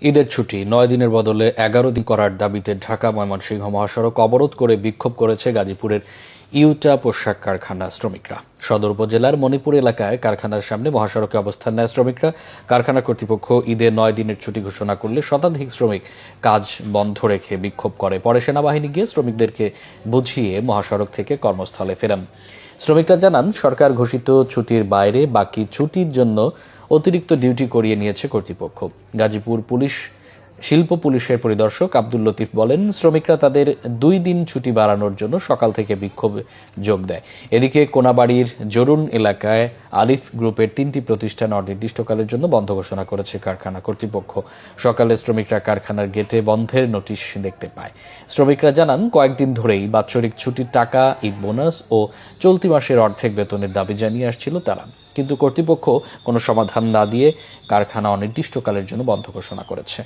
ঈদের ছুটি ৯ দিনের বদলে ১১ দিন করার দাবিতে ঢাকা ময়মনসিংহ মহাসড়ক অবরোধ করে বিক্ষোভ করেছে গাজীপুরের ইউটা পোশাক কারখানা শ্রমিকরা। সদর উপজেলার মণিপুর এলাকায় কারখানার সামনে মহাসড়কে অবস্থান নেয় শ্রমিকরা। কারখানা কর্তৃপক্ষ ঈদের ৯ দিনের ছুটি ঘোষণা করলে শতাধিক শ্রমিক কাজ বন্ধ রেখে বিক্ষোভ করে। পরে সেনাবাহিনী গিয়ে শ্রমিকদেরকে বুঝিয়ে মহাসড়ক থেকে কর্মস্থলে ফেরান। শ্রমিকরা জানান, সরকার ঘোষিত ছুটির বাইরে বাকি ছুটির জন্য অতিরিক্ত ডিউটি করিয়ে নিয়েছে কর্তৃপক্ষ। গাজীপুর শিল্প পুলিশের পরিদর্শক আব্দুল লতিফ বলেন, শ্রমিকরা তাদের ২ দিন ছুটি বাড়ানোর জন্য সকাল থেকে বিক্ষোভে যোগ দেয়। এদিকে কোনাবাড়ির জরুন এলাকায় আলিফ গ্রুপের ৩টি প্রতিষ্ঠান অনির্দিষ্টকালের জন্য বন্ধ ঘোষণা করেছে কারখানা কর্তৃপক্ষ। সকালে শ্রমিকরা কারখানার গেটে বন্ধের নোটিশ দেখতে পায়। শ্রমিকরা জানান, কয়েকদিন ধরেই বাৎসরিক ছুটির টাকা, ঈদ বোনাস ও চলতি মাসের অর্ধেক বেতনের দাবি জানিয়ে আসছিল তারা, কিন্তু কর্তৃপক্ষ কোনো সমাধান না দিয়ে কারখানা অনির্দিষ্টকালের জন্য বন্ধ ঘোষণা করেছে।